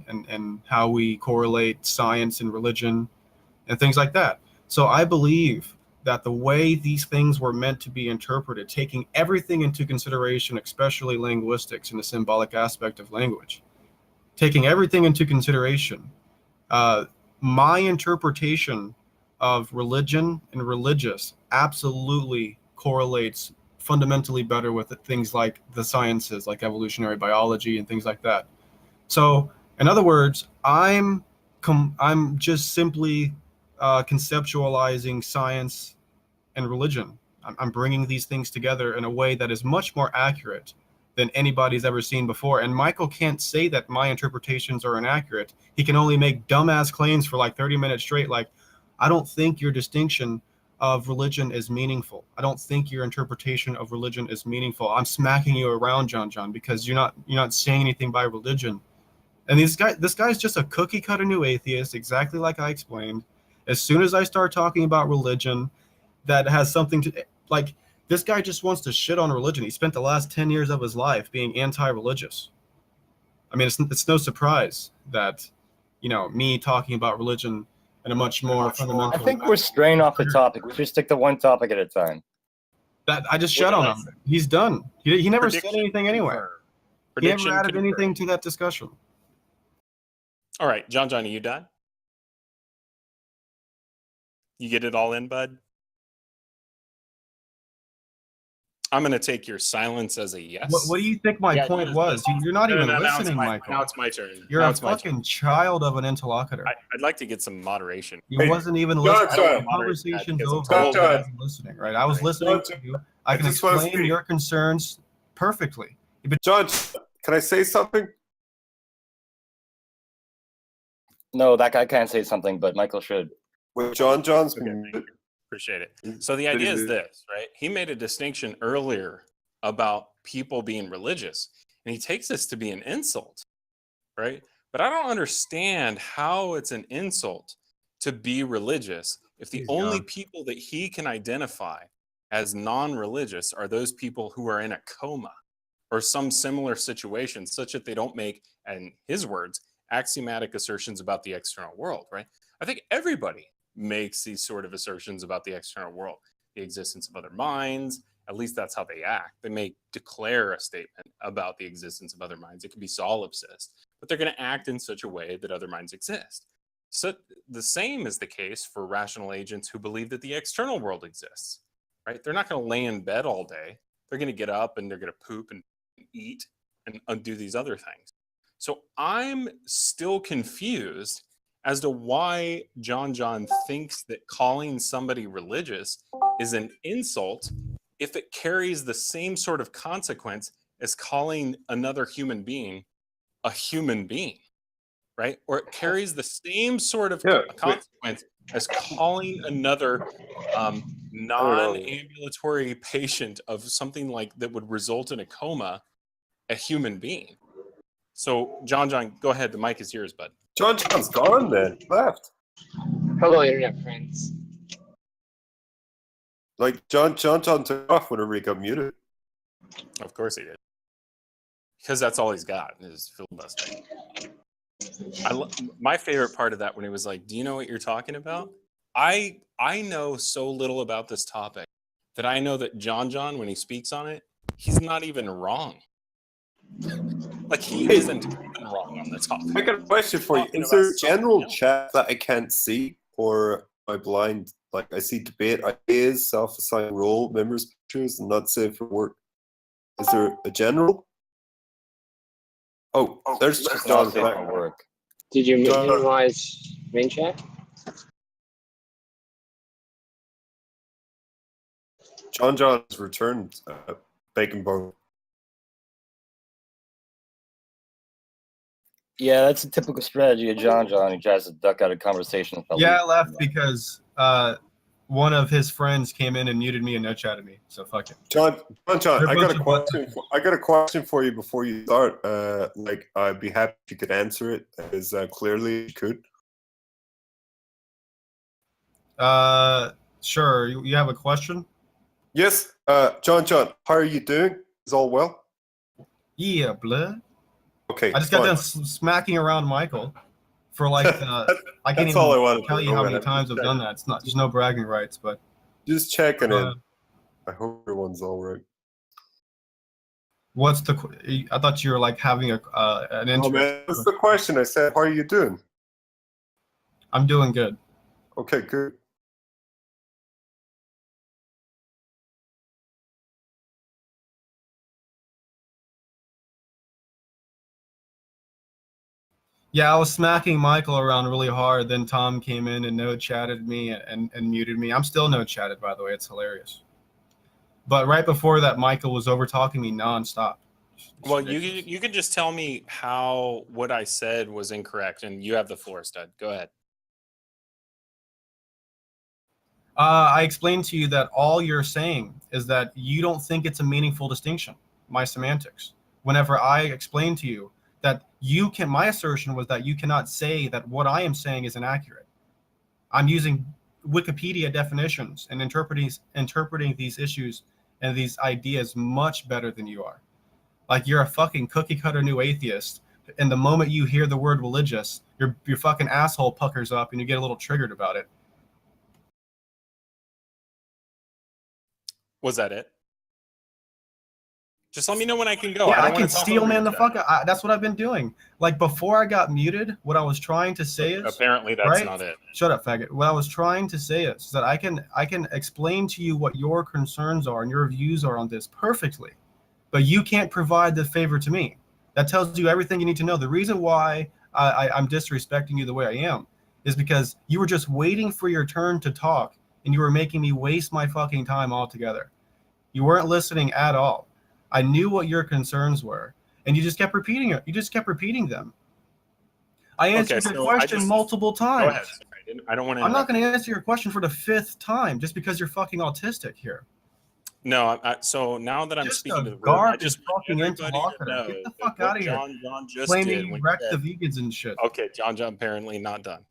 and how we correlate science and religion and things like that. So I believe that the way these things were meant to be interpreted, taking everything into consideration, especially linguistics and the symbolic aspect of language, taking everything into consideration, my interpretation of religion and religious absolutely correlates fundamentally better with things like the sciences, like evolutionary biology and things like that. So, in other words, I'm just simply conceptualizing science and religion. I'm bringing these things together in a way that is much more accurate than anybody's ever seen before. And Michael can't say that my interpretations are inaccurate. He can only make dumbass claims for like 30 minutes straight, like, I don't think your distinction of religion is meaningful. I don't think your interpretation of religion is meaningful. I'm smacking you around, JonJon, because you're not saying anything by religion. And this guy's just a cookie cutter new atheist, exactly like I explained. As soon as I start talking about religion that has something to, like, this guy just wants to shit on religion. He spent the last 10 years of his life being anti-religious. I mean, it's no surprise that, me talking about religion in a much more fundamental. I think we're straying off the topic. We should stick to one topic at a time. That I just shut on him. He's done. He never said anything anyway. He never added anything to that discussion. All right, JonJon, are you done? You get it all in, bud? I'm going to take your silence as a yes. What do you think my point was? You're not even listening, Michael. Now it's my turn. You're a fucking child of an interlocutor. I'd like to get some moderation. You wasn't even listening. The conversation's over. I wasn't listening, right? I was listening to you. I can explain your concerns perfectly. John, can I say something? No, that guy can't say something, but Michael should. With JonJon's Appreciate it. So the idea is this, right? He made a distinction earlier about people being religious, and he takes this to be an insult, right? But I don't understand how it's an insult to be religious if the only people that he can identify as non-religious are those people who are in a coma or some similar situation, such that they don't make, in his words, axiomatic assertions about the external world, right? I think everybody makes these sort of assertions about the external world, the existence of other minds. At least that's how they act. They may declare a statement about the existence of other minds. It can be solipsist, but they're going to act in such a way that other minds exist. So the same is the case for rational agents who believe that the external world exists, right? They're not going to lay in bed all day. They're going to get up and they're going to poop and eat and do these other things. So I'm still confused as to why JonJon thinks that calling somebody religious is an insult if it carries the same sort of consequence as calling another human being a human being, right? Or it carries the same sort of consequence as calling another non-ambulatory patient of something like that would result in a coma a human being. So, JonJon, go ahead. The mic is yours, bud. JonJon's gone then. Left. Hello, internet friends. Like, JonJon took off whenever he got muted. Of course he did. Because that's all he's got, is filibustering. My favorite part of that when he was like, do you know what you're talking about? I know so little about this topic that I know that JonJon, when he speaks on it, he's not even wrong. Like, he isn't even wrong on the topic. I got a question for you. Is there general chat that I can't see, or am I blind? Like, I see debate ideas, self-assigned role, members' pictures, and not safe for work. Is there a general? Oh, there's just John's back. Work. Did you minimize main chat? JonJon's returned bacon bone. Yeah, that's a typical strategy of JonJon. He tries to duck out of conversation. Yeah, I left because one of his friends came in and muted me and no chatted me. So fuck it. JonJon, I got a question for you before you start. Like, I'd be happy if you could answer it as clearly as you could. Sure. You have a question? Yes, JonJon, how are you doing? Is all well? Yeah, blood. Okay, I just got fine. done smacking around Michael for like I can't That's all I even wanted tell to you know, how many man. times I've done that. It's not, there's no bragging rights, but Just checking uh, in. I hope everyone's all right. what's the? I thought you were like having an Oh interest. man, that's the question. I said, how are you doing? I'm doing good. Okay, good. Yeah, I was smacking Michael around really hard. Then Tom came in and no chatted me and muted me. I'm still no chatted, by the way. It's hilarious. But right before that, Michael was over talking me nonstop. It's Well, ridiculous. you can just tell me how what I said was incorrect, and you have the floor, Stud. Go ahead. I explained to you that all you're saying is that you don't think it's a meaningful distinction, my semantics. Whenever I explained to you that you can, my assertion was that you cannot say that what I am saying is inaccurate. I'm using Wikipedia definitions and interpreting these issues and these ideas much better than you are. Like you're a fucking cookie cutter new atheist. And the moment you hear the word religious, your fucking asshole puckers up and you get a little triggered about it. Was that it? Just let me know when I can go. Yeah, I don't can wanna talk steel over man you, the Stud. fuck out. That's what I've been doing. Like before I got muted, what I was trying to say is Apparently, that's right? not it. Shut up, faggot. What I was trying to say is that I can explain to you what your concerns are and your views are on this perfectly, but you can't provide the favor to me. That tells you everything you need to know. The reason why I'm disrespecting you the way I am is because you were just waiting for your turn to talk and you were making me waste my fucking time altogether. You weren't listening at all. I knew what your concerns were, and you just kept repeating it. You just kept repeating them. I answered Okay, your so I question just multiple go times. ahead. Sorry, I don't want to. I'm not going to answer your question for the 5th time just because you're fucking autistic here. No, so now that I'm Just speaking a to the room, I garbage just want fucking everybody to interlocutor. know Get the that fuck what out of here. JonJon just Claiming did you when he wrecked said, the vegans and shit. okay, JonJon apparently not done.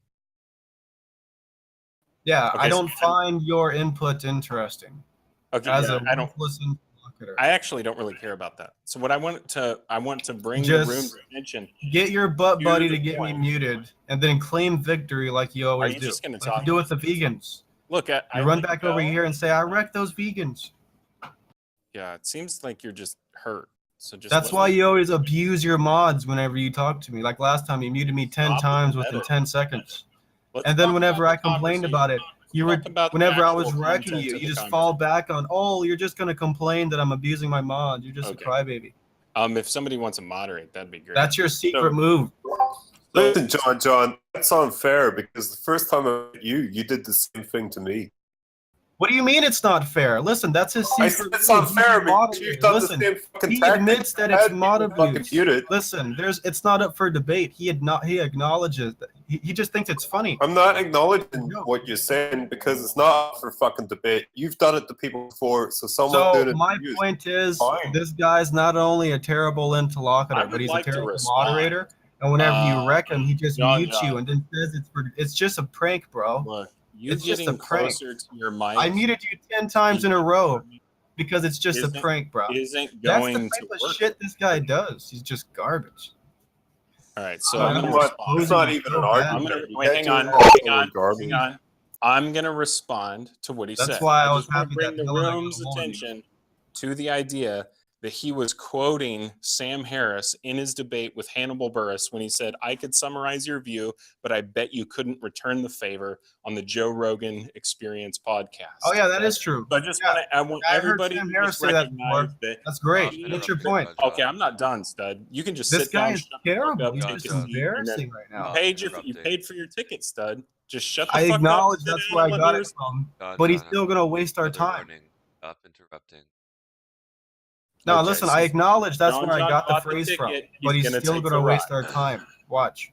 Yeah, Okay, I so don't find your input interesting okay, as yeah, a worthless interlocutor. I actually don't really care about that. So what I want to bring the Just room's attention. get your butt to buddy the to get me point. muted and then claim victory like you Are always you do. just going to Like talk? you do with the vegans. Look, I You run let back you over go. here and say, I wrecked those vegans. Yeah, it seems like you're just hurt. So just That's why you always abuse your mods whenever you talk to me. Like last time, you muted me 10 Stop times with within the 10 seconds. Let's And then talk whenever about I the complained conversation. about it, you were Talk about the whenever I was actual wrecking content you, of you the just fall conversation. back on, oh, you're just gonna complain that I'm abusing my mod. You're just Okay. a crybaby. If somebody wants to moderate, that'd be great. That's your secret move. Listen, John, that's unfair because the first time I met you, you did the same thing to me. What do you mean it's not fair? Listen, that's his I secret said it's move. He's unfair a because moderator. you've done Listen, the same fucking he tactic. admits that it's mod fucking abuse. muted. Listen, it's not up for debate. He acknowledges that he just thinks it's funny. I'm not acknowledging No. what you're saying because it's not up for fucking debate. You've done it to people before, so someone So doing it my to you is point is, fine. this guy's not a terrible I interlocutor, would but he's like a to terrible respond. moderator. And whenever you wreck him, he just mutes JonJon. you and then says it's just a prank, bro. Look, you It's just a getting prank. closer to your mic. I muted you 10 times in a row because it's just a prank, bro. Isn't That's the going type to of work. shit this guy does. He's just garbage. All right, so I'm I'm gonna gonna respond. It's not even So an bad. argument. I'm gonna You wait. can't Hang do on, it all hang on, garbage. hang on. I'm gonna respond to what he That's said. why I was just wanna happy bring that the Helen and I room's got along. attention to the idea that he was quoting Sam Harris in his debate with Hannibal Buress when he said, "I could summarize your view, but I bet you couldn't return the favor on the Joe Rogan Experience podcast." Oh yeah, that is true. So I want I heard everybody Sam to Harris just say that recognize before. that. That's great. What's your point? Okay, I'm not done, stud. You can just This sit guy down, is shut the fuck terrible. up, He's take just a seat, and then embarrassing right now. you paid for your ticket, stud. Just shut the I fuck up. acknowledge sit that's down where I and let got me it respond. from, but he's still gonna waste our time. Interrupting. No, Okay, listen, so I acknowledge that's where I JonJon got the bought the phrase from, ticket, but he's he's gonna still take gonna the waste ride. our time. Watch.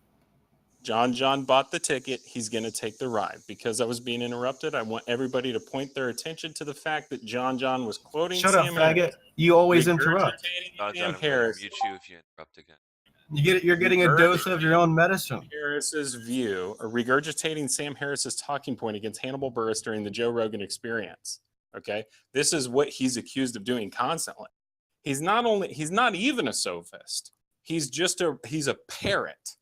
JonJon bought the ticket. He's going to take the ride. Because I was being interrupted, I want everybody to point their attention to the fact that JonJon was quoting Shut up, Sam faggot. Harris, You always interrupt. regurgitating JonJon, Sam I'm going to Harris. mute you if you interrupt again. You're getting a dose of your own medicine. Harris's view, or regurgitating Sam Harris's talking point against Hannibal Buress during the Joe Rogan Experience. Okay, this is what he's accused of doing constantly. He's not even a sophist. He's a parrot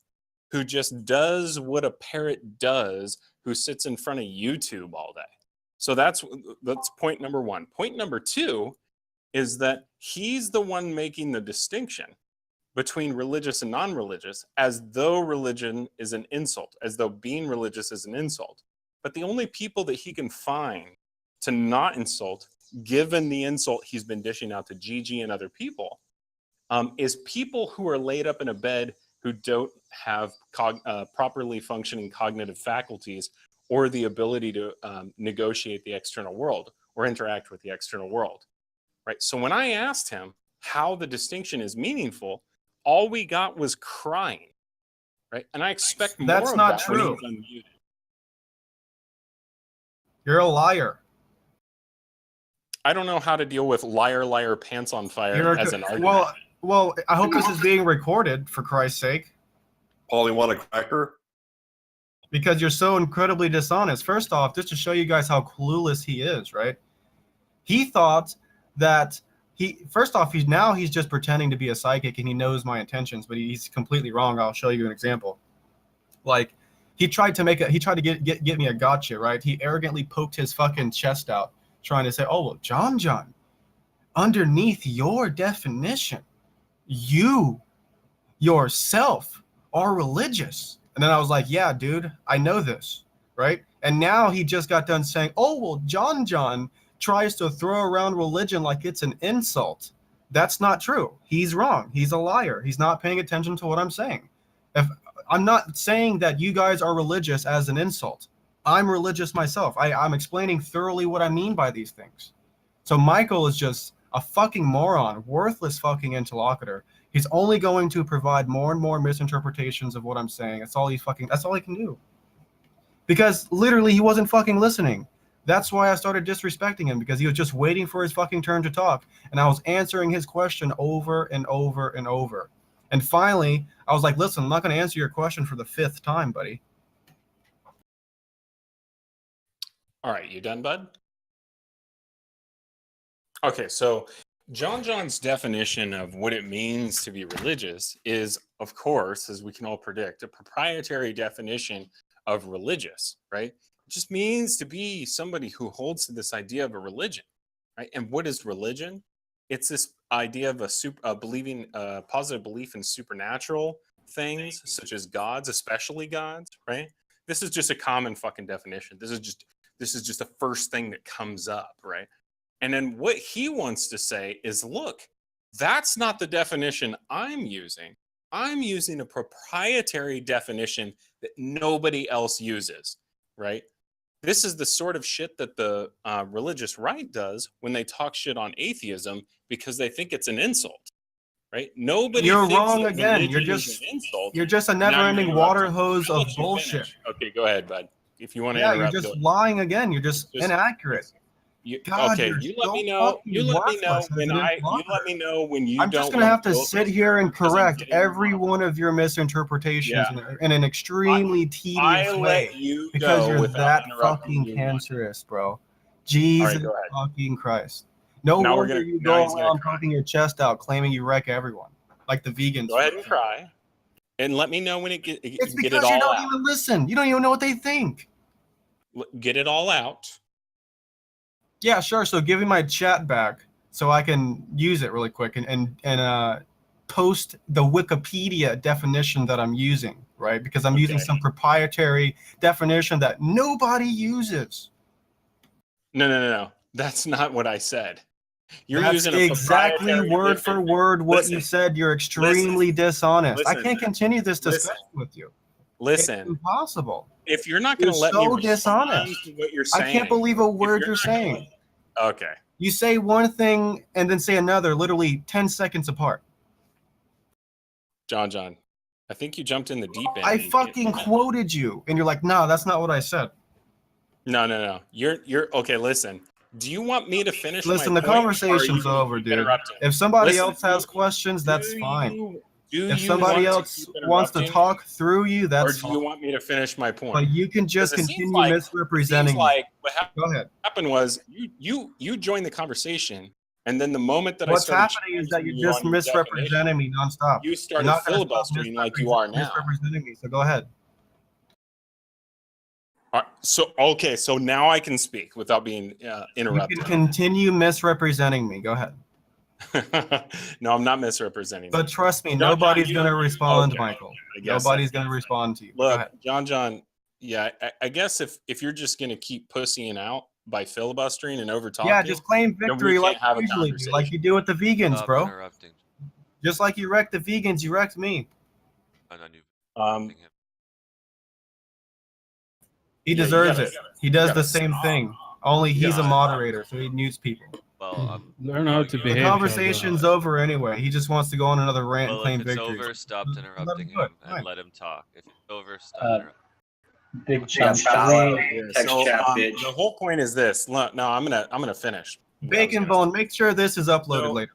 who just does what a parrot does, who sits in front of YouTube all day. So that's point number one. Point number two is that he's the one making the distinction between religious and non-religious, as though religion is an insult, as though being religious is an insult. But the only people that he can find to not insult, given the insult he's been dishing out to Gigi and other people, is people who are laid up in a bed who don't have properly functioning cognitive faculties or the ability to negotiate the external world or interact with the external world, right? So when I asked him how the distinction is meaningful, all we got was crying, right? And I expect more That's of not that when true. he's unmuted. You're a liar. I don't know how to deal with liar, liar, pants on fire as an argument. Well, I hope this is being recorded, for Christ's sake. Paul, you want a cracker? Because you're so incredibly dishonest. First off, just to show you guys how clueless he is, right? He thought that first off, he's just pretending to be a psychic and he knows my intentions, but he's completely wrong. I'll show you an example. Like, he tried to get me a gotcha, right? He arrogantly poked his fucking chest out, trying to say, oh, well, JonJon, underneath your definition, you yourself are religious. And then I was like, yeah, dude, I know this, right? And now he just got done saying, oh, well, JonJon tries to throw around religion like it's an insult. That's not true. He's wrong. He's a liar. He's not paying attention to what I'm saying. If I'm not saying that you guys are religious as an insult. I'm religious myself. I'm explaining thoroughly what I mean by these things. So Michael is just a fucking moron, worthless fucking interlocutor. He's only going to provide more and more misinterpretations of what I'm saying. That's all he can do. Because literally he wasn't fucking listening. That's why I started disrespecting him, because he was just waiting for his fucking turn to talk. And I was answering his question over and over and over. And finally, I was like, listen, I'm not going to answer your question for the 5th time, buddy. All right, you done, bud? Okay, so JonJon's definition of what it means to be religious is, of course, as we can all predict, a proprietary definition of religious, right? It just means to be somebody who holds to this idea of a religion, right? And what is religion? It's this idea of believing positive belief in supernatural things, such as gods, especially gods, right? This is just a common fucking definition. This is just the first thing that comes up, right? And then what he wants to say is, look, that's not the definition I'm using. I'm using a proprietary definition that nobody else uses, right? This is the sort of shit that the religious right does when they talk shit on atheism because they think it's an insult, right? Nobody. You're thinks wrong that again. religion You're is just an insult. you're just a Now never-ending you're water interrupting. hose I'll of let you bullshit. finish. Okay, go ahead, bud. If you want to Yeah, interrupt, you're just go. lying again. You're just inaccurate. God, Okay, you're you let so me know. fucking You let me know worthless as when an you interlocutor. let me know when you I'm don't. just gonna have to want sit here and because I'm correct getting every wrong. one of your misinterpretations in an extremely tedious I way let you because go you're without that interrupting fucking you. cancerous, bro. All Jesus right, go ahead. fucking Christ. No Now we're wonder gonna. you Now go he's gonna around cry. poking your chest out, claiming you wreck everyone, like the vegans. Go ahead and cry, and let me know when it It's get it because you all don't out. even listen. You don't even know what they think. Get it all out. Yeah, sure. So give me my chat back so I can use it really quick and post the Wikipedia definition that I'm using, right? Because I'm using some proprietary definition that nobody uses. No. That's not what I said. You're That's using a exactly proprietary word for word what you Listen. said. You're extremely dishonest. I Listen. can't continue this Listen. discussion with you. It's Listen, impossible. if you're not going to You're let me so respond dishonest. to what you're saying, I can't believe a word you're not gonna saying. okay. You say one thing and then say another, literally 10 seconds apart. JonJon, I think you jumped in the deep end. I and you fucking can't- quoted you, and you're like, no, that's not what I said. No. You're okay. Listen. Do you want me to finish? Listen, my the point, or are conversation's you over, dude. interrupting? If somebody Listen, else has questions, that's fine. Do If you somebody want else to keep wants to interrupting, talk through you, or that's do fine. you want me to finish my point? But you can just 'Cause it seems continue like- misrepresenting It seems like what Go ahead. happened was you joined the conversation And then the moment that What's I started happening is that challenging you're you just on your misrepresenting me nonstop. you You're started not going to stop filibustering like you are now. misrepresenting me. So go ahead. All right, so now I can speak without being You interrupted. can continue misrepresenting me. Go ahead. No, I'm not misrepresenting. But trust me, John, nobody's you going to don't- respond, okay, Michael. I guess Nobody's going to respond to you. Go Look, ahead. John, yeah, I guess if you're just going to keep pussying out by filibustering and over talking, Yeah, just claim then victory we like can't have you a usually do, conversation. like you do with the vegans, Stop bro. interrupting. Just like you wrecked the vegans, you wrecked me. And then you Um, interrupting him. He Yeah, you deserves gotta- it. He does you the gotta same stop. thing. Only You he's a gotta moderator, so he mutes people. Well, Learn how to The behave. conversation's over anyway. He just wants to go on another rant and well, claim if it's victory. over, stop Let him interrupting do it. him and Fine. let him talk. If it's over, stop Uh, interrupting. Big Yeah, chump. shallow. Text So chat, bitch. the whole point is this. No, I'm gonna finish. what I was Bacon gonna Bone, say. make sure this is uploaded So later.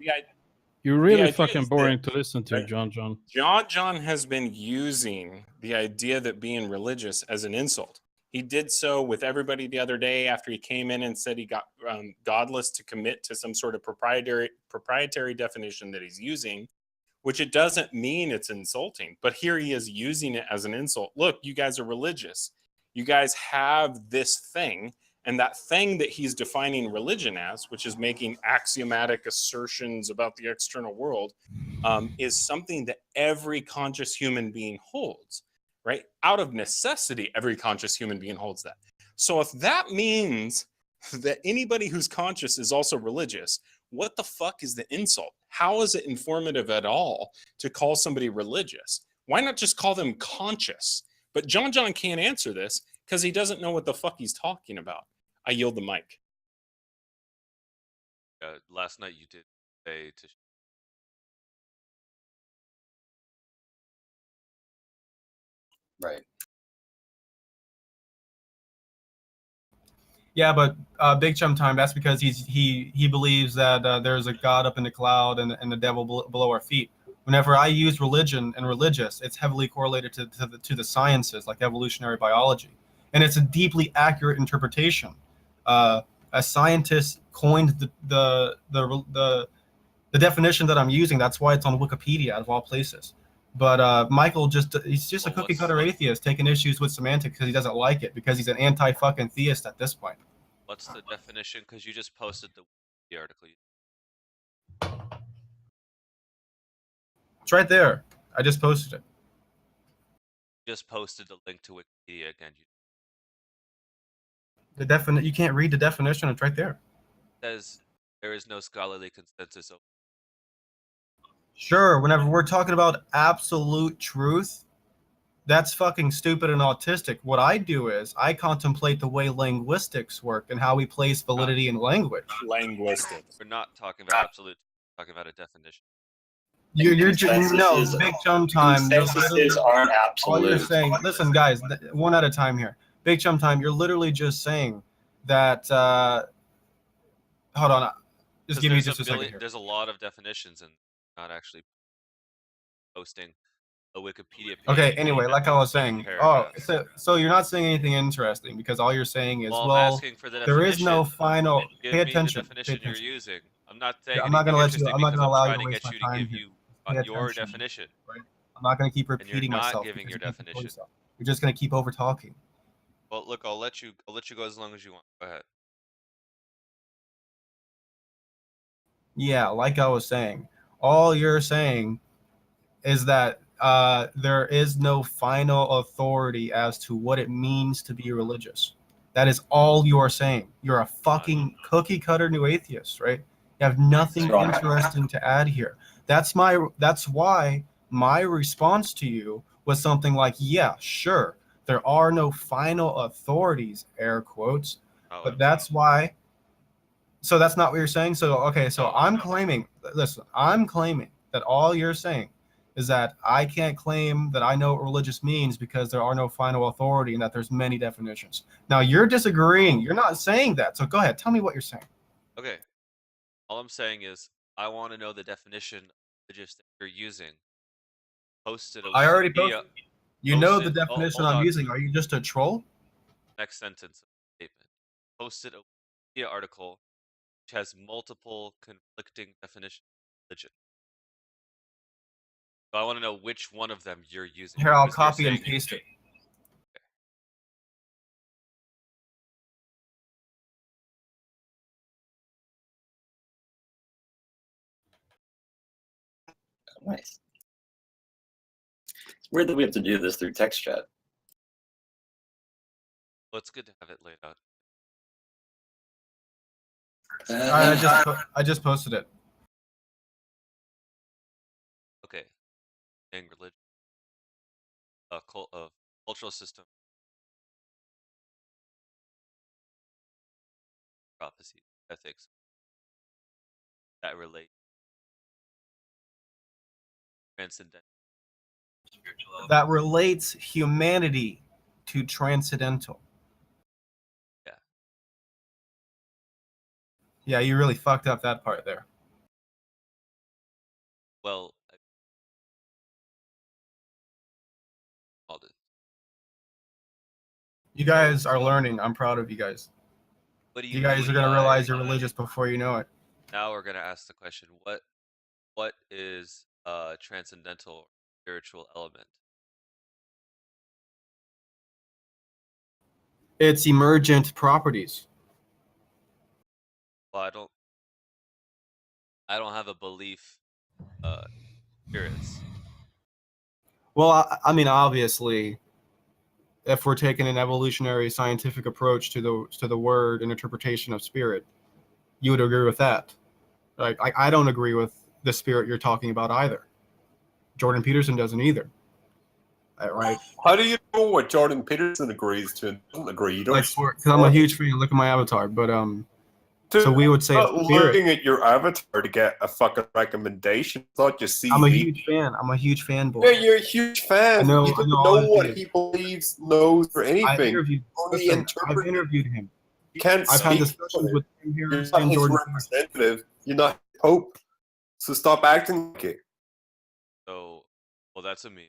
You're The really idea fucking is boring this, to listen to, right? JonJon. JonJon has been using the idea that being religious as an insult. He did so with everybody the other day after he came in and said he got godless to commit to some sort of proprietary definition that he's using, which it doesn't mean it's insulting. But here he is using it as an insult. Look, you guys are religious. You guys have this thing. And that thing that he's defining religion as, which is making axiomatic assertions about the external world, is something that every conscious human being holds, right? Out of necessity, every conscious human being holds that. So if that means that anybody who's conscious is also religious, what the fuck is the insult? How is it informative at all to call somebody religious? Why not just call them conscious? But JonJon can't answer this because he doesn't know what the fuck he's talking about. I yield the mic. Last night you did say to Right. Yeah, but Big Chum Time, that's because he believes that there's a God up in the cloud and the devil below our feet. Whenever I use religion and religious, it's heavily correlated to the sciences like evolutionary biology. And it's a deeply accurate interpretation. A scientist coined the definition that I'm using. That's why it's on Wikipedia out of all places. But Michael he's just a cookie cutter atheist taking issues with semantics because he doesn't like it because he's an anti-fucking theist at this point. what's the definition? Because you just posted the article. It's right there. I just posted it. You just posted the link to Wikipedia again. You can't read the definition. It's right there. It says there is no scholarly consensus. Sure, whenever we're talking about absolute truth, that's fucking stupid and autistic. What I do is I contemplate the way linguistics work and how we place validity in language. Linguistics. We're not talking about absolute. We're talking about a definition. You're just no Big Chum Time. Consensuses aren't All you're absolute. saying, listen, guys, one at a time here. Big Chum Time, you're literally just saying that. Hold on, just give me just a second here. There's a lot of definitions and not actually posting a Wikipedia page. Okay, anyway, like I was saying, paragraphs. so you're not saying anything interesting because all you're saying is, I'm well, asking for the there is no definition. final. Give Pay me attention. the definition Pay attention. you're using. I'm not saying I'm not gonna let you. interesting I'm not because gonna allow you trying to to waste get my you to time give here. you Pay your attention. definition. Right? I'm not gonna keep you're repeating not myself. giving because your you can't control definition. yourself. You're just gonna keep over talking. Well, look, I'll let you go as long as you want. Go ahead. Yeah, like I was saying, all you're saying is that there is no final authority as to what it means to be religious. That is all you are saying. You're a fucking cookie cutter new atheist, right? You have nothing interesting to add here. That's why my response to you was something like, yeah, sure, there are no final authorities, air quotes, but that's why. So that's not what you're saying. So okay, so I'm claiming that all you're saying is that I can't claim that I know what religious means because there are no final authority and that there's many definitions. Now you're disagreeing. You're not saying that. So go ahead. Tell me what you're saying. Okay. All I'm saying is I want to know the definition of religious that you're using. Posted a I already Wikipedia- posted. You know the posted- definition hold I'm on. using. Are you just a troll? Next sentence of the statement. Posted a Wikipedia article which has multiple conflicting definitions of religion. So I want to know which one of them you're using. Here, I'll because you're copy and saying paste it. Nice. It's weird that we have to do this through text chat. Well, it's good to have it laid out. I just posted it. Okay. Saying religion, cultural system, prophecy, ethics that relate transcendent. That relates humanity to transcendental. Yeah. Yeah, you really fucked up that part there. Well, all this. You guys are learning. I'm proud of you guys. What do You guys mean are gonna by- realize you're religious before you know it. Now we're gonna ask the question: what is a transcendental spiritual element? It's emergent properties. Well, I don't have a belief. Spirits. Well, I mean, obviously, if we're taking an evolutionary scientific approach to the word and interpretation of spirit, you would agree with that. Like, I don't agree with the spirit you're talking about either. Jordan Peterson doesn't either. Right? How do you know what Jordan Peterson agrees to and doesn't agree? You don't. Like, because I'm a huge fan. Look at my avatar. But so we would say not a spirit. looking at your avatar to get a fucking recommendation. It's not just CV. I'm a huge fan. I'm a huge fanboy. Yeah, you're a huge fan. I know- you I don't know know all what of he believes, knows, or I've anything. interviewed. Only Listen, I've interpret. interviewed him. You can't I've had speak. discussions with him here You're and not his Jordan. representative. You're not Pope. So stop acting like it. So, well, that's a meme.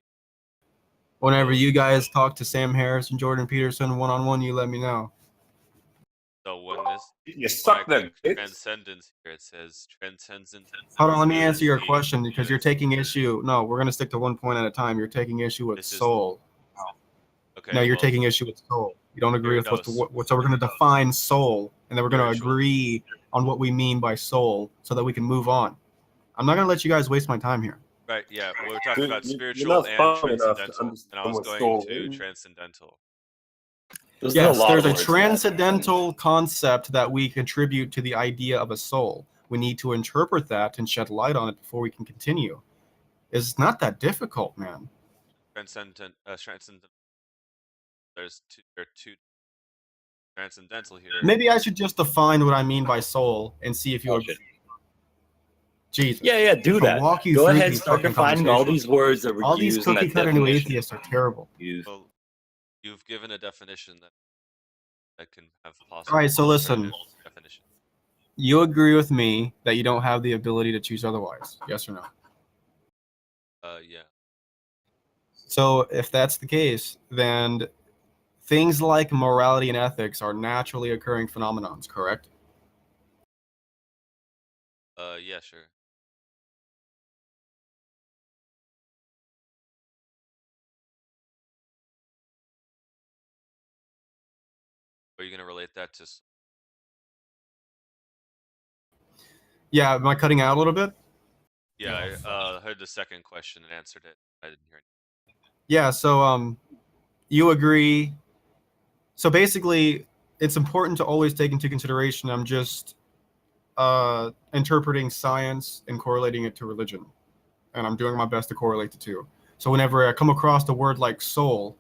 Whenever you guys talk to Sam Harris and Jordan Peterson one-on-one, you let me know. So when You when suck I them. click transcendence here, it says transcendence. Hold on, let me answer your question because you're taking issue. No, we're going to stick to one point at a time. You're taking issue with This is- soul. Okay. No, you're well, taking issue with soul. You don't agree Here, with no, what. So we're going to define soul, and then we're going to Spiritual. agree on what we mean by soul, so that we can move on. I'm not going to let you guys waste my time here. Right. Yeah. We're talking about You're spiritual not and far enough to transcendental, and I understand was what going soul to is. transcendental. Yes, there's a words in that. transcendental concept that we contribute to the idea of a soul. We need to interpret that and shed light on it before we can continue. It's not that difficult, man. Transcendent. There are two transcendental here. Maybe I should just define what I mean by soul and see if you agree. Jesus. Yeah, do I'll that. walk you Go through ahead, these start fucking defining all conversations. these words that were All these used in cookie that cutter new definition. atheists are terrible. Well, you've given a definition that can have possible. All right, so listen. alternative definition. You agree with me that you don't have the ability to choose otherwise? Yes or no? Yeah. So if that's the case, then things like morality and ethics are naturally occurring phenomenons, correct? Yeah, sure. Are you going to relate that to? Yeah, am I cutting out a little bit? Yeah, I heard the second question and answered it. I didn't hear it. Yeah, so you agree. So basically, it's important to always take into consideration I'm just interpreting science and correlating it to religion. And I'm doing my best to correlate the two. So whenever I come across a word like soul,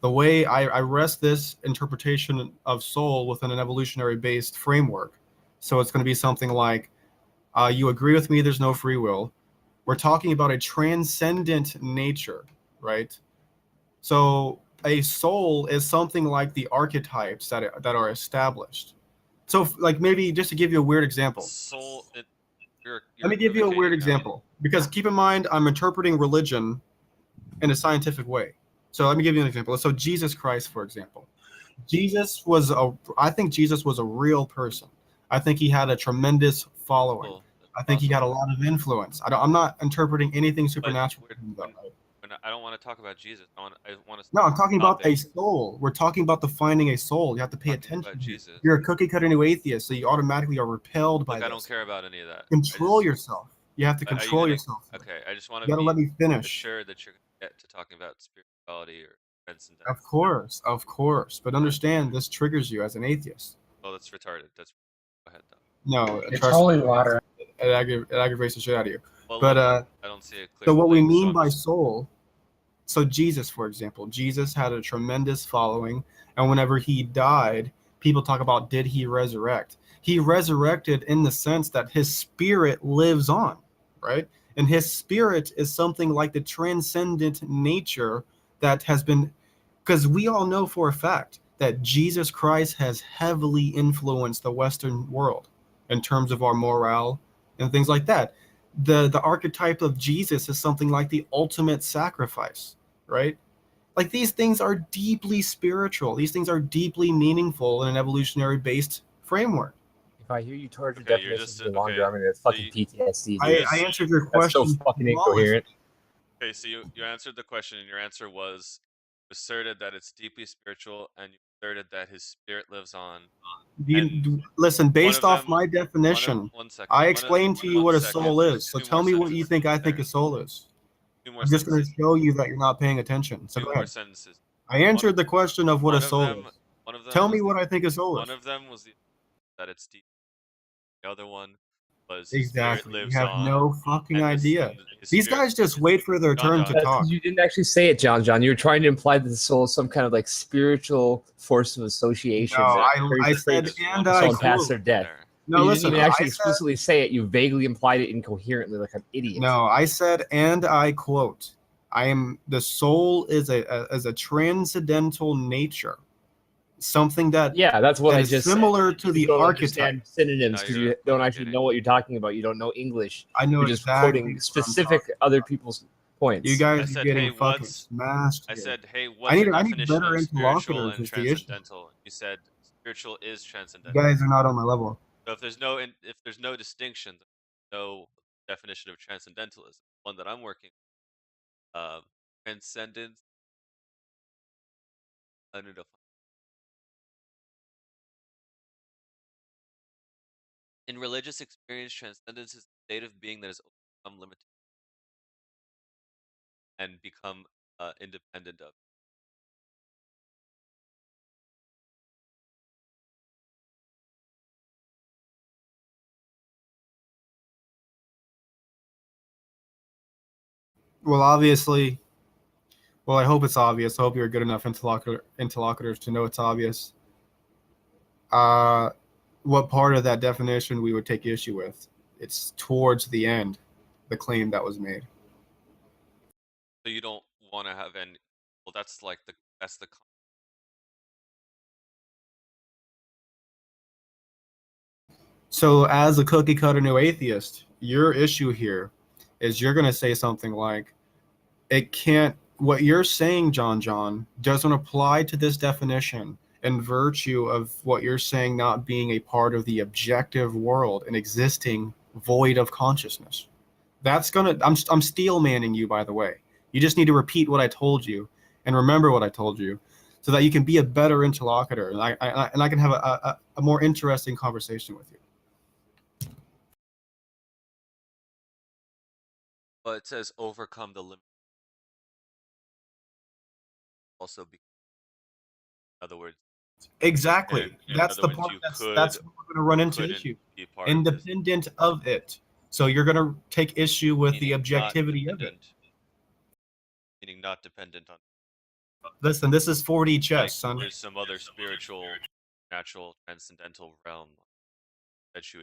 the way I rest this interpretation of soul within an evolutionary-based framework. So it's going to be something like, you agree with me, there's no free will. We're talking about a transcendent nature, right? So a soul is something like the archetypes that are established. So like maybe just to give you a weird example. Soul. Let me give you a weird example, because keep in mind I'm interpreting religion in a scientific way. So let me give you an example. So Jesus Christ, for example, I think Jesus was a real person. I think he had a tremendous following. Well, I think he had a lot of influence. I'm not interpreting anything supernatural. I don't want to talk about Jesus. I want to. No, I'm talking about a soul. We're talking about defining a soul. You have to pay attention. About Jesus. You're a cookie cutter new atheist, so you automatically are repelled by Look, this. I don't care about any of that. Control yourself. You have to control yourself. Okay, I just want You gotta let me finish. Sure that you're gonna get to talking about spirituality or transcendence. Of course. But understand, this triggers you as an atheist. Well, that's retarded. Go ahead though. No, it's holy water. It aggravates the shit out of you. Well, but look, I don't see it clear. So what we mean by soul. So Jesus, for example, Jesus had a tremendous following, and whenever he died, people talk about, did he resurrect? He resurrected in the sense that his spirit lives on, right? And his spirit is something like the transcendent nature that has been, because we all know for a fact that Jesus Christ has heavily influenced the Western world in terms of our morale and things like that. The archetype of Jesus is something like the ultimate sacrifice, right? Like, these things are deeply spiritual. These things are deeply meaningful in an evolutionary based framework. If I hear you towards your definitions of longer, I'm gonna fucking PTSD. I answered your question. That's so fucking incoherent. Okay, so you answered the question, and your answer was asserted that it's deeply spiritual, and you asserted that his spirit lives on. Listen, based off my definition, I explained to you what a soul is. So tell me what you think I think a soul is. I'm just going to show you that you're not paying attention. So go ahead. I answered the question of what a soul is. Tell me what I think a soul is. One of them was that it's deep. The other one was exactly. You have no fucking idea. These guys just wait for their turn to talk. You didn't actually say it, John. You were trying to imply that the soul is some kind of like spiritual force of association. No, I said, and I quote. Past their death. No, you listen. didn't even actually explicitly say it. You vaguely implied it incoherently, like an idiot. No, I said, and I quote, the soul is a transcendental nature. Something that that's what I just similar said. to the archetype. Synonyms, because you don't actually know what you're talking about. You don't know English. I know. You're just quoting specific other people's points. You guys are getting fucking smashed. I said, hey, what's I need better interlocutors with the issue. You said spiritual is transcendental. You guys are not on my level. So if there's no distinction, no definition of transcendentalism. One that I'm working, transcendence. I don't know. In religious experience, transcendence is a state of being that has overcome limitations and become independent of. Well, obviously. Well, I hope it's obvious. I hope you're good enough interlocutors to know it's obvious. What part of that definition we would take issue with? It's towards the end, the claim that was made. So you don't want to have any. Well, that's the. So, as a cookie cutter new atheist, your issue here is you're going to say something like, it can't. What you're saying, JonJon, doesn't apply to this definition in virtue of what you're saying not being a part of the objective world and existing void of consciousness. That's gonna. I'm steel manning you, by the way. You just need to repeat what I told you and remember what I told you, so that you can be a better interlocutor and I can have a more interesting conversation with you. But it says overcome the limit. Also, in other words. Exactly. That's the part. That's what we're going to run into issue. Independent of it. So you're going to take issue with the objectivity of it. Meaning not dependent on. Listen, this is 4D chess, son. There's some other spiritual, natural, transcendental realm that you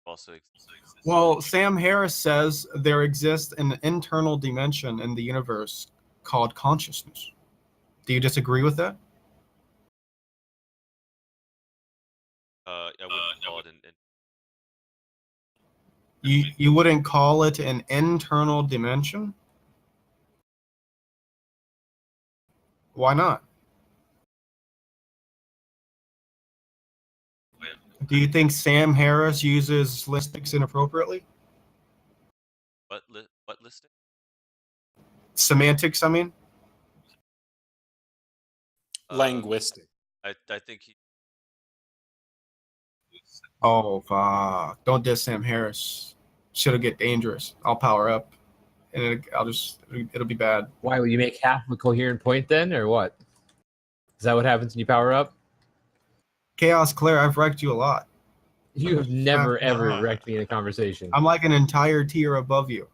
also exist. Well, Sam Harris says there exists an internal dimension in the universe called consciousness. Do you disagree with that? I wouldn't call it You wouldn't call it an internal dimension? Why not? Do you think Sam Harris uses linguistics inappropriately? What listing? Semantics, I mean. Linguistic. I think he. Oh, fuck. Don't diss Sam Harris. Shit'll get dangerous. I'll power up, and it'll be bad. Why will you make half of a coherent point then, or what? Is that what happens when you power up? Chaos Claire, I've wrecked you a lot. You have never Half- ever wrecked me in a conversation. I'm like an entire tier above you.